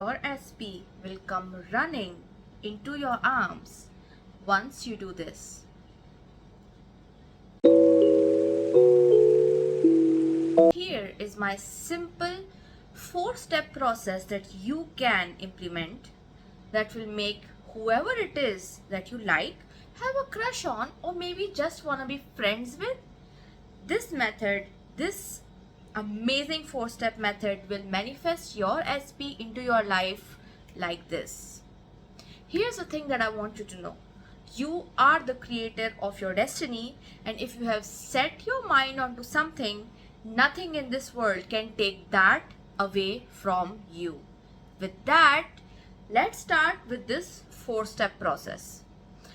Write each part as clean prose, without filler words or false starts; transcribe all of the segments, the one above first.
Your SP will come running into your arms once you do this. Here is my simple 4-step process that you can implement that will make whoever it is that you like, have a crush on, or maybe just want to be friends with. This method, this amazing 4-step method will manifest your SP into your life like this. Here's the thing that I want you to know. You are the creator of your destiny, and if you have set your mind onto something, nothing in this world can take that away from you. With that, let's start with this 4-step process.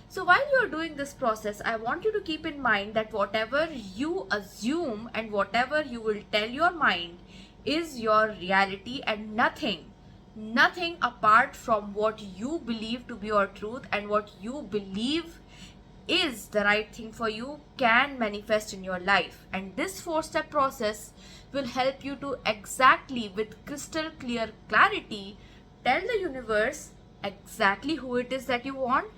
So while you are doing this process, I want you to keep in mind that whatever you assume and whatever you will tell your mind is your reality, and nothing apart from what you believe to be your truth and what you believe is the right thing for you can manifest in your life. And this 4-step process will help you to exactly, with crystal clear clarity, tell the universe exactly who it is that you want.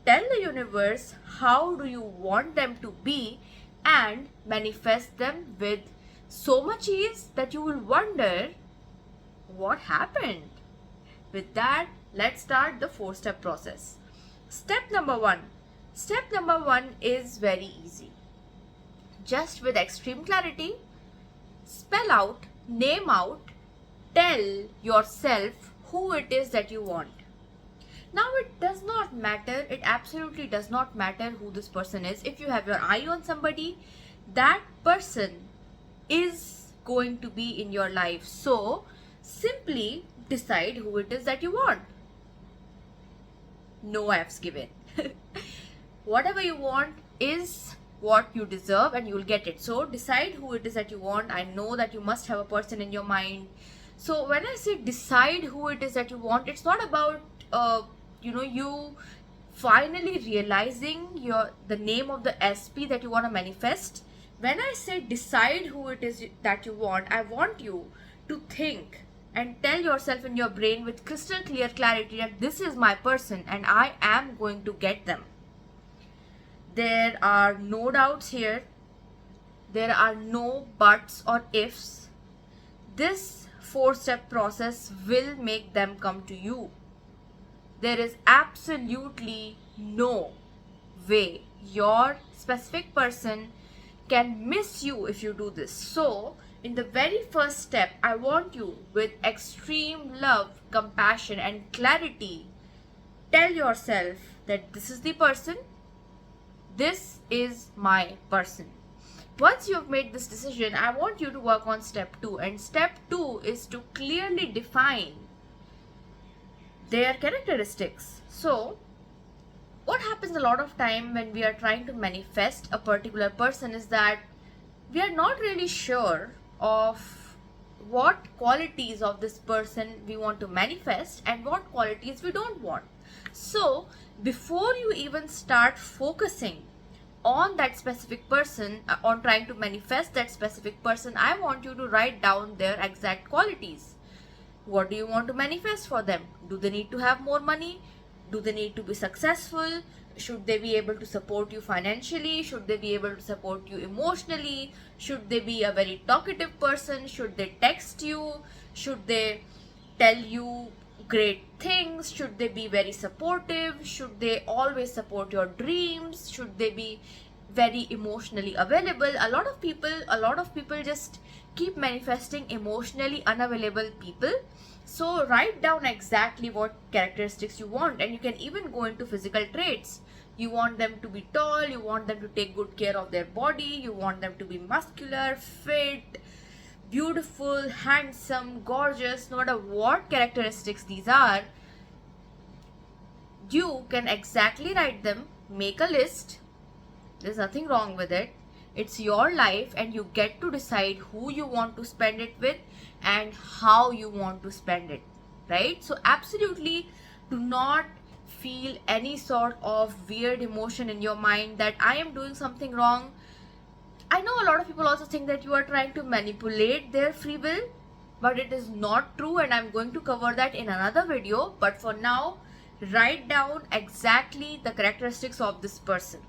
Tell the universe how do you want them to be, and manifest them with so much ease that you will wonder what happened. With that, let's start the 4-step process. Step number 1. Step number 1 is very easy. Just with extreme clarity, spell out, name out, tell yourself who it is that you want. Now it does not matter, it absolutely does not matter who this person is. If you have your eye on somebody, that person is going to be in your life. So simply decide who it is that you want. No F's given. Whatever you want is what you deserve and you will get it. So decide who it is that you want. I know that you must have a person in your mind. So when I say decide who it is that you want, it's not about you finally realizing the name of the SP that you want to manifest. When I say decide who it is that you want, I want you to think and tell yourself in your brain with crystal clear clarity that this is my person and I am going to get them. There are no doubts here. There are no buts or ifs. This 4-step process will make them come to you. There is absolutely no way your specific person can miss you if you do this. So, in the very first step, I want you, with extreme love, compassion, and clarity, tell yourself that this is the person, this is my person. Once you've made this decision, I want you to work on step 2. And step 2 is to clearly define their characteristics. So, what happens a lot of time when we are trying to manifest a particular person is that we are not really sure of what qualities of this person we want to manifest and what qualities we don't want. So, before you even start focusing on that specific person, on trying to manifest that specific person, I want you to write down their exact qualities. What do you want to manifest for them? Do they need to have more money? Do they need to be successful? Should they be able to support you financially? Should they be able to support you emotionally? Should they be a very talkative person? Should they text you? Should they tell you great things? Should they be very supportive? Should they always support your dreams? Should they be very emotionally available? A lot of people just keep manifesting emotionally unavailable people. So write down exactly what characteristics you want, and you can even go into physical traits. You want them to be tall, you want them to take good care of their body, you want them to be muscular, fit, beautiful, handsome, gorgeous. No matter what characteristics these are, you can exactly write them, make a list. There's nothing wrong with it. It's your life and you get to decide who you want to spend it with and how you want to spend it, right? So absolutely do not feel any sort of weird emotion in your mind that I am doing something wrong. I know a lot of people also think that you are trying to manipulate their free will. but it is not true, and I'm going to cover that in another video. But for now, write down exactly the characteristics of this person.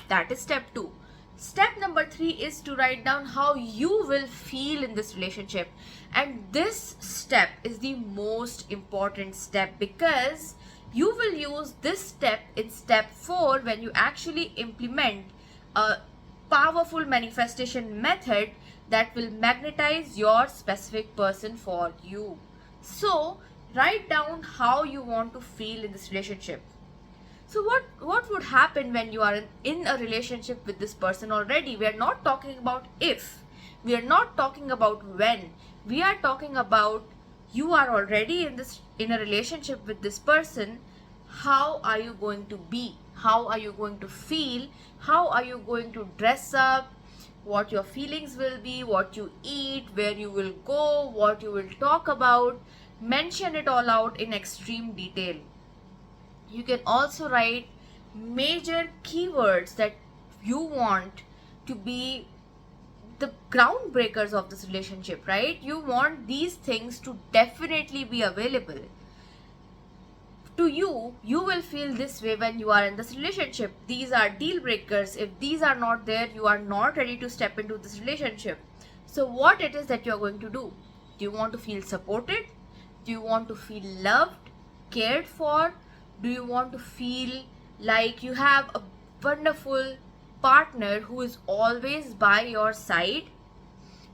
That is step 2. Step number 3 is to write down how you will feel in this relationship. And this step is the most important step, because you will use this step in step 4 when you actually implement a powerful manifestation method that will magnetize your specific person for you. So write down how you want to feel in this relationship. So what would happen when you are in a relationship with this person already? We are not talking about if, we are not talking about when, we are talking about you are already in a relationship with this person. How are you going to be? How are you going to feel? How are you going to dress up? What your feelings will be, what you eat, where you will go, what you will talk about. Mention it all out in extreme detail. You can also write major keywords that you want to be the groundbreakers of this relationship, right? You want these things to definitely be available to you. You will feel this way when you are in this relationship. These are deal breakers. If these are not there, you are not ready to step into this relationship. So what it is that you are going to do? Do you want to feel supported? Do you want to feel loved, cared for? Do you want to feel like you have a wonderful partner who is always by your side?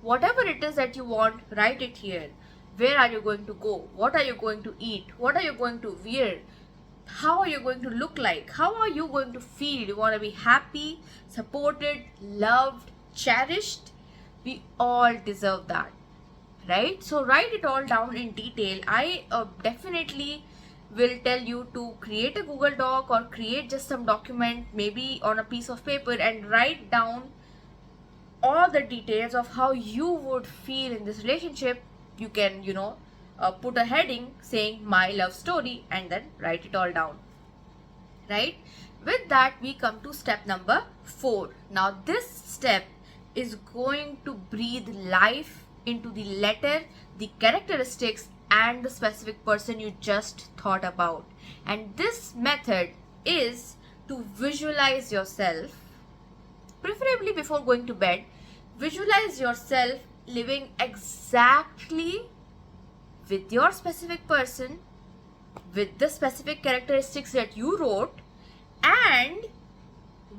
Whatever it is that you want, write it here. Where are you going to go? What are you going to eat? What are you going to wear? How are you going to look like? How are you going to feel? You want to be happy, supported, loved, cherished? We all deserve that, right? So write it all down in detail. I definitely will tell you to create a Google Doc or create just some document, maybe on a piece of paper, and write down all the details of how you would feel in this relationship. You can, put a heading saying my love story and then write it all down, right? With that, we come to step number 4. Now this step is going to breathe life into the letter, the characteristics, and the specific person you just thought about. And this method is to visualize yourself, preferably before going to bed. Visualize yourself living exactly with your specific person, with the specific characteristics that you wrote, and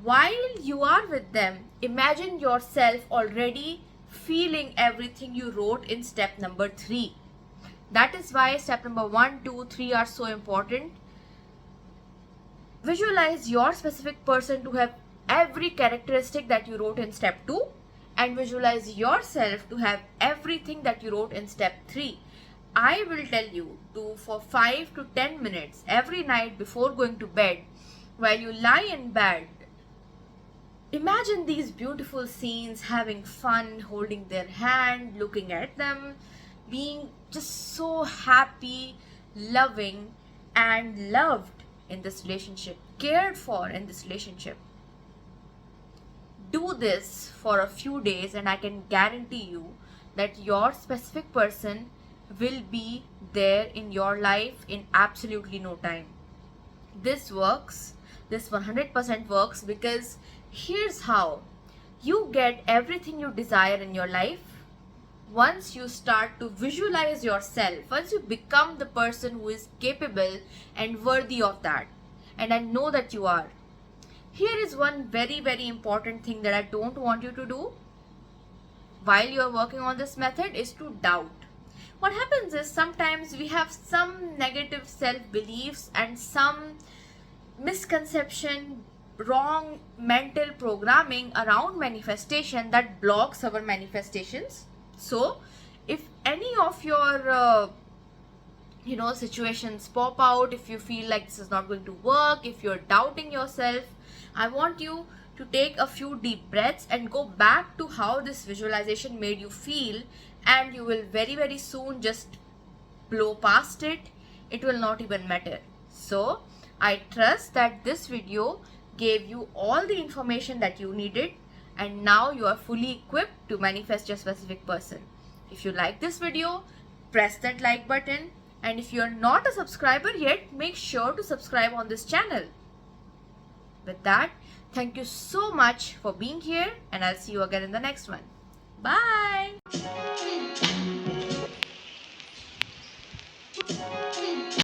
while you are with them, imagine yourself already feeling everything you wrote in step number 3. That is why step number 1, 2, 3 are so important. Visualize your specific person to have every characteristic that you wrote in step 2, and visualize yourself to have everything that you wrote in step 3. I will tell you to, for 5 to 10 minutes every night before going to bed, while you lie in bed, imagine these beautiful scenes, having fun, holding their hand, looking at them, being just so happy, loving, and loved in this relationship, cared for in this relationship. Do this for a few days, and I can guarantee you that your specific person will be there in your life in absolutely no time. This works. This 100% works, because here's how. You get everything you desire in your life once you start to visualize yourself, once you become the person who is capable and worthy of that. And I know that you are. Here is one very, very important thing that I don't want you to do while you are working on this method, is to doubt. What happens is, sometimes we have some negative self-beliefs and some misconception, wrong mental programming around manifestation that blocks our manifestations. So if any of your situations pop out, if you feel like this is not going to work, if you're doubting yourself, I want you to take a few deep breaths and go back to how this visualization made you feel, and you will very, very soon just blow past it. It will not even matter. So I trust that this video gave you all the information that you needed, and now you are fully equipped to manifest your specific person. If you like this video, press that like button, and if you are not a subscriber yet, make sure to subscribe on this channel. With that, thank you so much for being here, and I'll see you again in the next one. Bye!